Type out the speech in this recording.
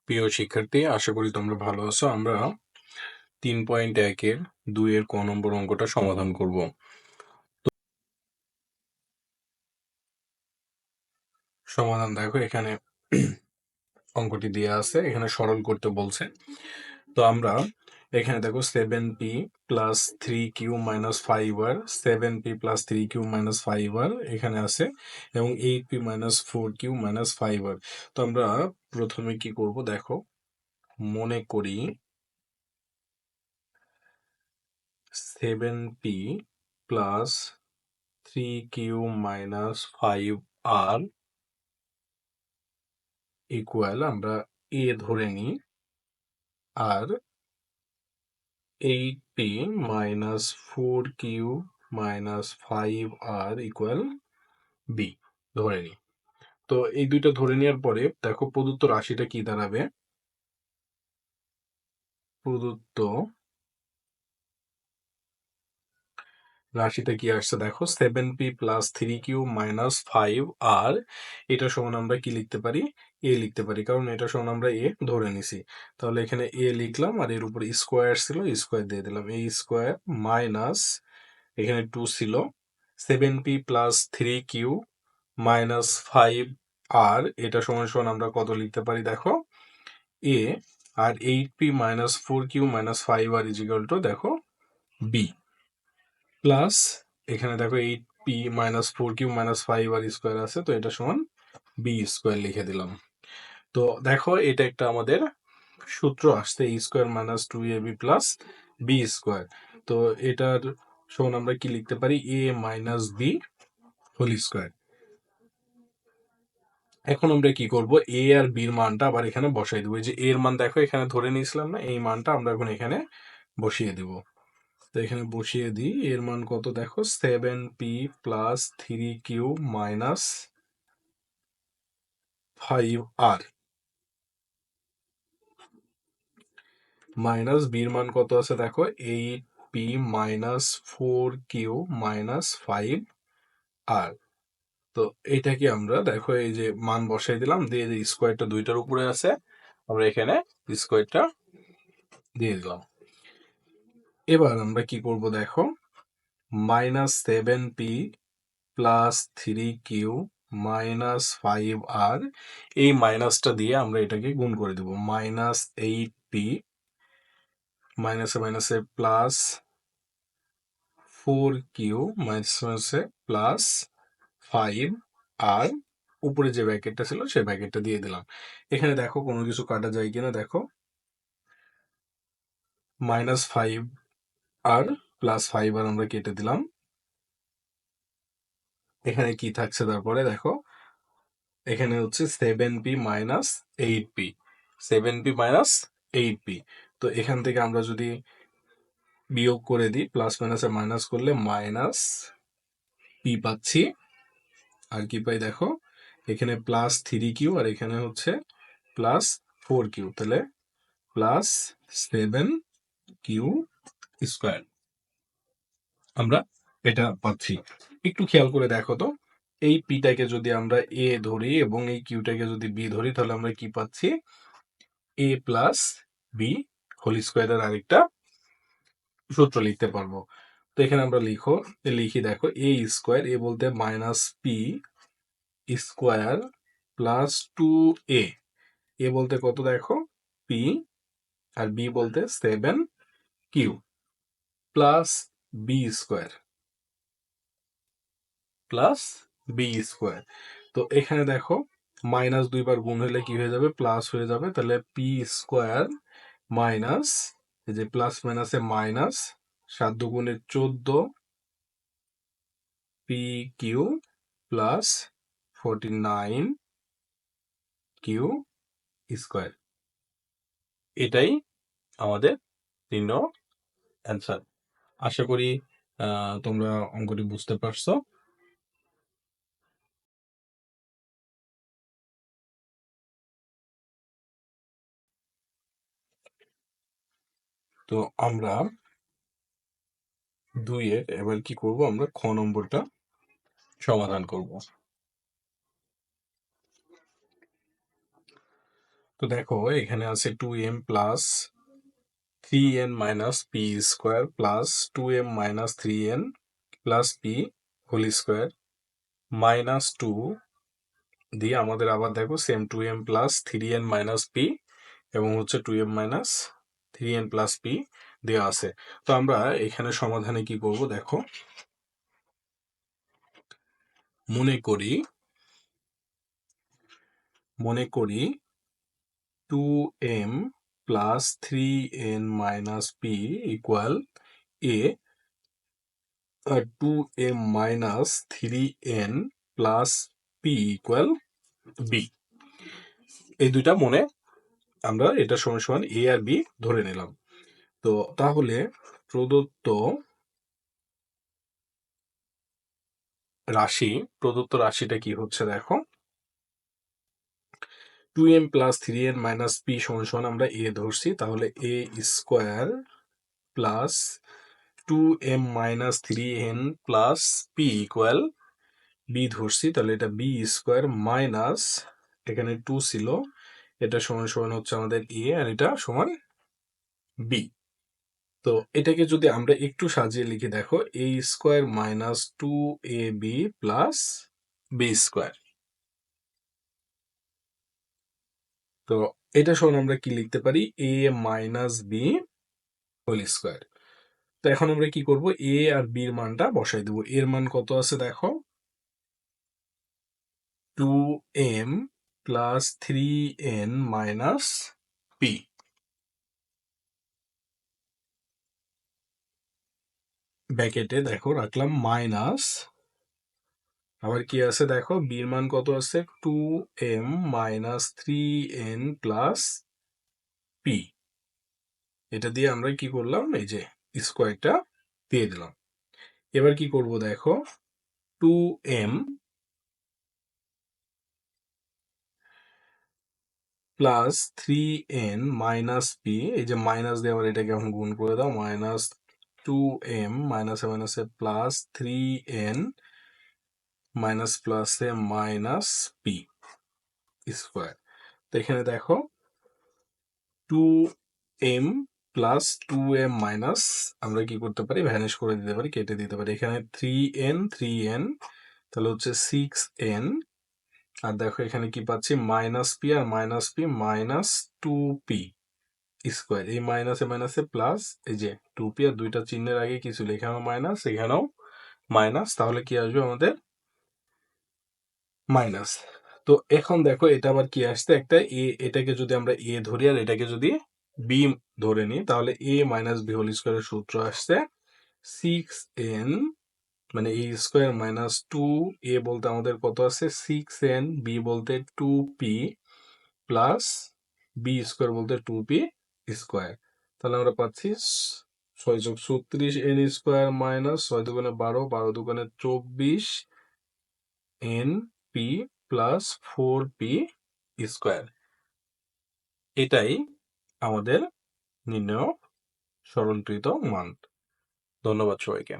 প্রিয় শিক্ষার্থী, আশা করি তোমরা ভালো আছো। আমরা 3.1-এর 2-এর ক নম্বর অঙ্কটা সমাধান করব। সমাধান দেখো, এখানে অঙ্কটি দেওয়া আছে, এখানে সরল করতে বলছে। তো আমরা এখানে দেখো 7p plus 3q minus 5r, 7p plus 3q minus 5r এখানে আছে, এবং 8p minus 4q minus 5r। তো আমরা প্রথমে কি করব দেখো, মনে করি 7p plus 3q minus 5r equal আমরা a ধরে নিই, আর 8p minus 4q minus 5r equal b ধরে নিই। তো এই দুইটা ধরে নেওয়ার পরে দেখো প্রদত্ত রাশিটা কি দাঁড়াবে। প্রদত্ত রাশিটা কি আসছে দেখো, 7p plus 3q minus 5r, এটা সমান আমরা কি লিখতে পারি, a লিখতে পারি, কারণ এটা সমান আমরা a ধরে নিছি। তাহলে এখানে a লিখলাম, আর এর উপর স্কোয়ার ছিল, স্কোয়ার দিয়ে দিলাম, a স্কোয়ার মাইনাস এখানে 2 ছিল, 7p plus 3q minus 5r এটা সমান সমান আমরা কত লিখতে পারি দেখো, a, আর 8p minus 4q minus 5r is equal to দেখো b, প্লাস এখানে দেখো 8p minus 4q minus 5r square আছে, তো এটা সমান b স্কোয়ার লিখে দিলাম। তো দেখো এটা একটা আমাদের সূত্র আসছে, a square minus 2ab plus b square. তো এটার সমান আমরা কি লিখতে পারি, a minus b whole square. এখন আমরা কি করব, a আর b এর মানটা আবার এখানে বসাই দেবো। এই যে a এর মান দেখো এখানে ধরে নিয়েছিলাম না, এই মানটা আমরা এখন এখানে বসিয়ে দেব। তো এখানে বসিয়ে দিই, এর মান কত দেখো, 7p plus 3q minus 5r minus বির মান কত আছে দেখো, 8p minus 4q minus 5r। তো এটাকে আমরা দেখো এই যে মান বসাই দিলাম, দিয়ে যে স্কোয়ারটা দুইটার উপরে আছে, আমরা এখানে স্কোয়ারটা দিয়ে দিলাম। এবার আমরা কি করব দেখো, minus 7p plus 3q minus 5r, এই মাইনাসটা দিয়ে আমরা এটাকে গুণ করে দেব, মাইনাস 8p মাইনাসে মাইনাসে প্লাস 4q মাইনাসে প্লাস 5r, উপরে যে ব্র্যাকেটটা ছিল সেই ব্র্যাকেটটা দিয়ে দিলাম। এখানে দেখো কোনো কিছু কাটা যায় কিনা দেখো, মাইনাস 5r প্লাস 5r আমরা কেটে দিলাম। এখানে কি থাকছে তারপরে দেখো, এখানে হচ্ছে 7p minus 8p, 7p minus 8p। তো এখান থেকে আমরা যদি বিয়োগ করে দিই, প্লাস মাইনাসে মাইনাস করলে মাইনাস p পাচ্ছি, আর কি পাই দেখো, এখানে প্লাস 3q আর এখানে হচ্ছে প্লাস 4q, তাহলে প্লাস 7q স্কোয়ার আমরা এটা পাচ্ছি। একটু খেয়াল করে দেখো তো, এই পিটাকে যদি আমরা a ধরি এবং এই কিউটাকে যদি b ধরি, তাহলে আমরা কি পাচ্ছি, a প্লাস b হোল স্কোয়ারের আরেকটা সূত্র লিখতে পারবো। তো এখানে আমরা লিখি দেখো, a স্কোয়ার, a বলতে minus p square plus 2a, a বলতে কত দেখো p, আর b বলতে 7q plus b square plus B square. তো এখানে দেখো মাইনাস দুইবার গুণ হলে কি হয়ে যাবে, প্লাস হয়ে যাবে, তাহলে পি স্কোয়ার মাইনাস, এই যে প্লাস মাইনাসে minus, 7 × 14 P Q plus 49 Q square. এটাই আমাদের নির্ণয় অ্যান্সার। আশা করি তোমরা অঙ্কটি বুঝতে পারছো। তো আমরা 2-এর এবার কি করব, আমরা খ নম্বরটা সমাধান করব। তো দেখো এখানে আছে 2m plus 3n minus P square plus 2m minus 3n plus P whole square minus 2 দিয়ে আমাদের আবার দেখো same 2m plus 3n minus P এবং হচ্ছে 2m minus 3n plus P দেওয়া আছে। তো আমরা এখানে সমাধানে কি করব দেখো, মনে করি 2m plus 3n minus P equal A, আর 2m minus 3n plus P equal B. এই দুইটা মনে আমরা এটা সমান সমান এ আর বি ধরে নিলাম। তো তাহলে প্রদত্ত রাশিটা কি হচ্ছে দেখো, 2m plus 3n minus P সমান সমান আমরা এ ধরছি, তাহলে A square plus 2m minus 3n plus P equal B ধরছি, তাহলে এটা বি স্কোয়ার মাইনাস এখানে 2 ছিল, এটা সমান সমান হচ্ছে আমাদের এ আর এটা সমান বি। তো এটাকে যদি আমরা একটু সাজিয়ে লিখি দেখো, A square minus 2ab plus B square. তো এটা সমান আমরা কি লিখতে পারি, A minus B whole square. তো এখন আমরা কি করব, এ আর বি এর মানটা বসাই দেবো। এর মান কত আছে দেখো, 2m plus 3n minus P, ব্র্যাকেটে দেখো রাখলাম মাইনাস, আবার কি আছে দেখো, বি এর মান কত আছে, 2m minus 3n plus P. এটা দিয়ে আমরা কি করলাম, এই যে স্কোয়ারটা দিয়ে দিলাম। এবার কি করব দেখো, 2m plus 3n minus P, এই যে মাইনাস দিয়ে আবার এটাকে এখন গুণ করে দাও, মাইনাস 2m মাইনাসে মাইনাসে প্লাস 3n মাইনাস প্লাসে মাইনাস পি স্কোয়ার। তো এখানে দেখো 2m প্লাস 2m মাইনাস আমরা কি করতে পারি, ভ্যানিশ করে দিতে পারি, কেটে দিতে পারি। এখানে 3n তাহলে হচ্ছে 6n, আর দেখো এখানে কি পাচ্ছি, মাইনাস পি আর minus P minus 2p square, এই মাইনাসে মাইনাসে প্লাস, এই যে 2p আর দুইটা চিহ্নের আগে কিছু এখানেও মাইনাস এখানেও মাইনাস, তাহলে কি আসবে আমাদের মাইনাস। তো এখন দেখো এটা আবার কি আসছে, একটা এ, এটাকে যদি আমরা এ ধরি আর এটাকে যদি বি ধরে নিই, তাহলে এ মাইনাস বি হোল স্কোয়ারের সূত্র আসছে 6n, মানে এ স্কোয়ার মাইনাস 2, এ বলতে আমাদের কত আছে 6n, বি বলতে 2p প্লাস বি স্কোয়ার বলতে 2p স্কোয়ার। তাহলে আমরা পাচ্ছি 6 × 36 n square minus 6 × 2 = 12, 12 × 2 = 24 np plus 4p square. এটাই আমাদের নির্ণয় সরলীকৃত মান। ধন্যবাদ সবাইকে।